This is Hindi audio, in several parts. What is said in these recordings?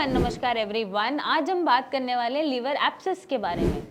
एंड नमस्कार एवरीवन। आज हम बात करने वाले हैं लिवर एब्सेस के बारे में।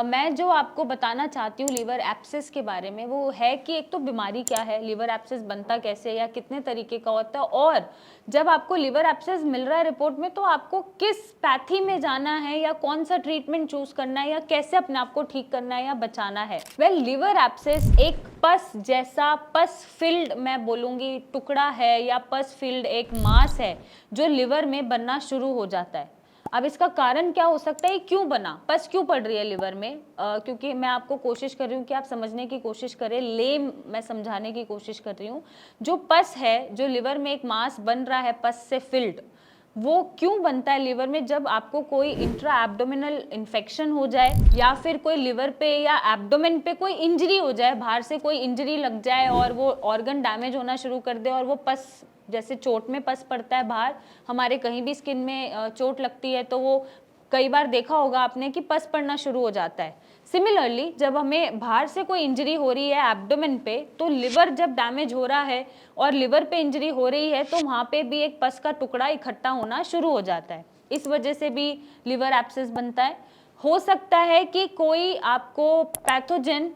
मैं जो आपको बताना चाहती हूँ लिवर एब्सेस के बारे में वो है कि एक तो बीमारी क्या है, लिवर एब्सेस बनता कैसे या कितने तरीके का होता है, और जब आपको लिवर एब्सेस मिल रहा है रिपोर्ट में तो आपको किस पैथी में जाना है या कौन सा ट्रीटमेंट चूज करना है या कैसे अपने आप को ठीक करना है या बचाना है। लिवर एब्सेस एक पस जैसा, पस फिल्ड मैं बोलूँगी टुकड़ा है या पस फिल्ड एक मास है जो लिवर में बनना शुरू हो जाता है। अब इसका कारण क्या हो सकता है, क्यों बना, पस क्यों पड़ रही है लिवर में, क्योंकि मैं आपको कोशिश कर रही हूँ कि आप समझने की कोशिश करें, मैं समझाने की कोशिश कर रही हूँ। जो पस है, जो लिवर में एक मास बन रहा है पस से फिल्ड, वो क्यों बनता है लिवर में? जब आपको कोई इंट्रा एब्डोमिनल इन्फेक्शन हो जाए या फिर कोई लिवर पे या एब्डोमेन पे कोई इंजरी हो जाए, बाहर से कोई इंजरी लग जाए और वो ऑर्गन डैमेज होना शुरू कर दे और वो पस, जैसे चोट में पस पड़ता है बाहर, हमारे कहीं भी स्किन में चोट लगती है तो वो कई बार देखा होगा आपने कि पस पड़ना शुरू हो जाता है। सिमिलरली जब हमें बाहर से कोई इंजरी हो रही है एब्डोमेन पे, तो लिवर जब डैमेज हो रहा है और लिवर पे इंजरी हो रही है तो वहाँ पे भी एक पस का टुकड़ा इकट्ठा होना शुरू हो जाता है। इस वजह से भी लिवर एब्सेस बनता है। हो सकता है कि कोई आपको पैथोजन,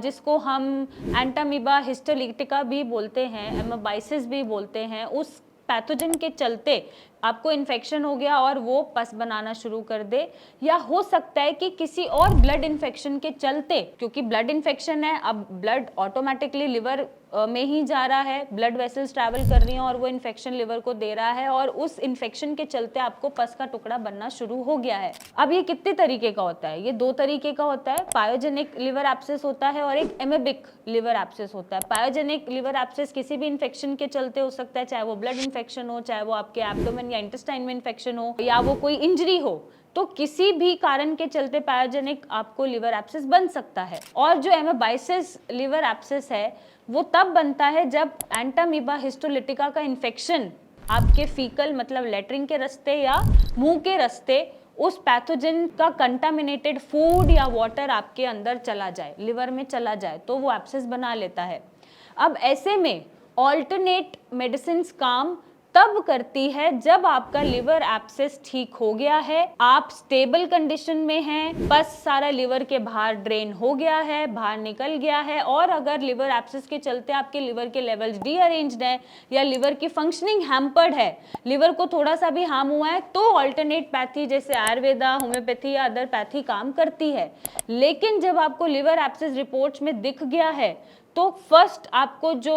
जिसको हम एंटामीबा हिस्टोलिटिका भी बोलते हैं, एमोबाइसिस भी बोलते हैं, उस पैथोजन के चलते आपको इन्फेक्शन हो गया और वो पस बनाना शुरू कर दे। या हो सकता है कि किसी और ब्लड इन्फेक्शन के चलते, क्योंकि ब्लड इन्फेक्शन है, अब ब्लड ऑटोमेटिकली लिवर में ही जा रहा है, ब्लड वेसल्स ट्रैवल कर रही हैं और वो इन्फेक्शन लिवर को दे रहा है और उस इन्फेक्शन के चलते आपको पस का टुकड़ा बनना शुरू हो गया है। अब ये कितने तरीके का होता है? ये दो तरीके का होता है। पायोजेनिक लिवर एब्सेस होता है और एक एमेबिक लिवर एब्सेस होता है। पायोजेनिक लिवर एब्सेस किसी भी इन्फेक्शन के चलते हो सकता है, चाहे वो ब्लड इन्फेक्शन हो, चाहे वो आपके एब्डोमेन या इंटेस्टाइन में इन्फेक्शन हो, या वो कोई इंजरी हो, तो किसी भी कारण के चलते पायोजेनिक आपको लिवर एब्सेस बन सकता है। और जो एमोबाइसिस लिवर एब्सेस है वो तब बनता है जब एंटामीबा हिस्टोलिटिका का इन्फेक्शन आपके फीकल मतलब लेटरिन के रास्ते या मुंह के रास्ते उस पैथोजन का कंटामिनेटेड फूड या वाटर आपके अंदर चला जाए, लिवर में चला जाए, तो वो एब्सेस बना लेता है। अब ऐसे में ऑल्टरनेट मेडिसिन काम तब करती है जब आपका लिवर एब्सेस ठीक हो गया है, आप स्टेबल कंडीशन में हैं, बस सारा लिवर के बाहर ड्रेन हो गया है, बाहर निकल गया है। और अगर लिवर एब्सेस के चलते आपके लिवर के लेवल्स डीअरेंज्ड हैं या लिवर की फंक्शनिंग हैम्पर्ड है, लिवर को थोड़ा सा भी हार्म हुआ है, तो ऑल्टरनेट पैथी जैसे आयुर्वेदा, होम्योपैथी या अदर पैथी काम करती है। लेकिन जब आपको लिवर एब्सेस रिपोर्ट्स में दिख गया है तो फर्स्ट आपको जो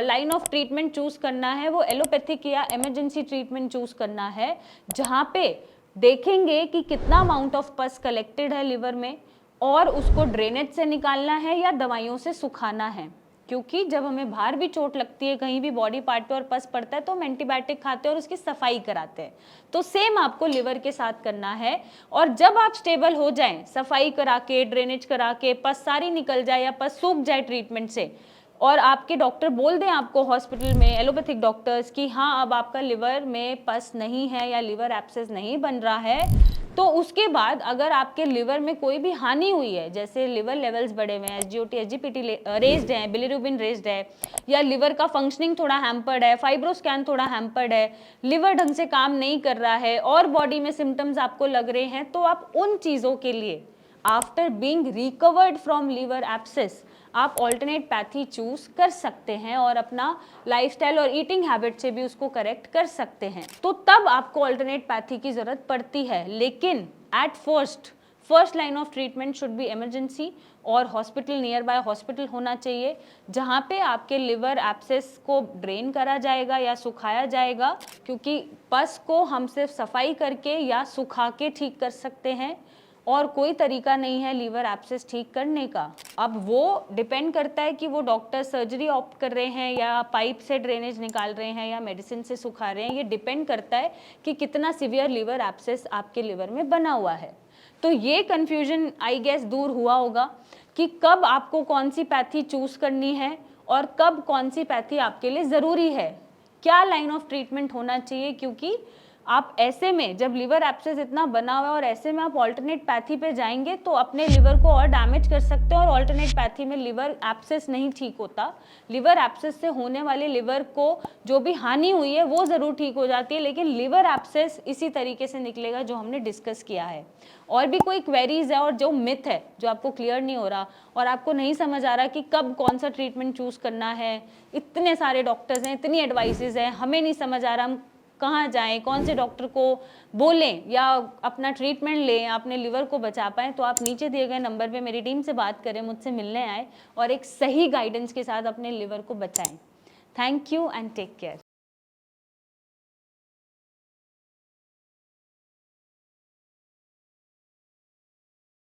लाइन ऑफ ट्रीटमेंट चूज करना है वो एलोपैथिक या इमरजेंसी ट्रीटमेंट चूज करना है, जहां पे देखेंगे कि कितना अमाउंट ऑफ पस कलेक्टेड है लिवर में और उसको ड्रेनेज से निकालना है या दवाइयों से सुखाना है। क्योंकि जब हमें बाहर भी चोट लगती है, कहीं भी बॉडी पार्ट पे और पस पड़ता है, तो हम एंटीबायोटिक खाते हैं और उसकी सफाई कराते हैं। तो सेम आपको लिवर के साथ करना है। और जब आप स्टेबल हो जाएं, सफाई करा के, ड्रेनेज करा के, पस सारी निकल जाए या पस सूख जाए ट्रीटमेंट से, और आपके डॉक्टर बोल दें आपको हॉस्पिटल में, एलोपैथिक डॉक्टर्स, कि हाँ अब आपका लिवर में पस नहीं है या लिवर एब्सेस नहीं बन रहा है, तो उसके बाद अगर आपके लिवर में कोई भी हानि हुई है, जैसे लिवर लेवल्स बढ़े हुए हैं, एसजीओटी एसजीपीटी रेज्ड है, बिलिरुबिन रेज्ड है, या लिवर का फंक्शनिंग थोड़ा हैम्पर्ड है, फाइब्रोस्कैन थोड़ा हैम्पर्ड है, लिवर ढंग से काम नहीं कर रहा है और बॉडी में सिम्टम्स आपको लग रहे हैं, तो आप उन चीज़ों के लिए after being recovered from liver abscess आप ऑल्टरनेट पैथी चूज कर सकते हैं और अपना लाइफस्टाइल और ईटिंग हैबिट से भी उसको करेक्ट कर सकते हैं। तो तब आपको ऑल्टरनेट पैथी की जरूरत पड़ती है। लेकिन at first line of treatment should be emergency, और हॉस्पिटल नियर बाय हॉस्पिटल होना चाहिए जहाँ पे आपके लिवर एब्सेस को ड्रेन करा जाएगा या सुखाया जाएगा, क्योंकि पस को हम सिर्फ सफाई करके या सुखा के ठीक कर सकते हैं और कोई तरीका नहीं है लिवर एब्सेस ठीक करने का। अब वो डिपेंड करता है कि वो डॉक्टर सर्जरी ऑप्ट कर रहे हैं या पाइप से ड्रेनेज निकाल रहे हैं या मेडिसिन से सुखा रहे हैं। ये डिपेंड करता है कि कितना सीवियर लिवर एब्सेस आपके लिवर में बना हुआ है। तो ये कन्फ्यूजन आई गेस दूर हुआ होगा कि कब आपको कौन सी पैथी चूज करनी है और कब कौन सी पैथी आपके लिए ज़रूरी है, क्या लाइन ऑफ ट्रीटमेंट होना चाहिए, क्योंकि आप ऐसे में जब लिवर एब्सेस इतना बना हुआ है और ऐसे में आप ऑल्टरनेट पैथी पे जाएंगे तो अपने लिवर को और डैमेज कर सकते हो, और ऑल्टरनेट पैथी में लिवर एब्सेस नहीं ठीक होता। लिवर एब्सेस से होने वाले लिवर को जो भी हानि हुई है वो ज़रूर ठीक हो जाती है, लेकिन लिवर एब्सेस इसी तरीके से निकलेगा जो हमने डिस्कस किया है। और भी कोई क्वेरीज है और जो मिथ है जो आपको क्लियर नहीं हो रहा और आपको नहीं समझ आ रहा कि कब कौन सा ट्रीटमेंट चूज करना है, इतने सारे डॉक्टर्स हैं, इतनी एडवाइसेज हैं, हमें नहीं समझ आ रहा हम कहाँ जाएं, कौन से डॉक्टर को बोलें या अपना ट्रीटमेंट लें, अपने लिवर को बचा पाएं, तो आप नीचे दिए गए नंबर पे मेरी टीम से बात करें, मुझसे मिलने आए और एक सही गाइडेंस के साथ अपने लिवर को बचाएं। Thank you and take care.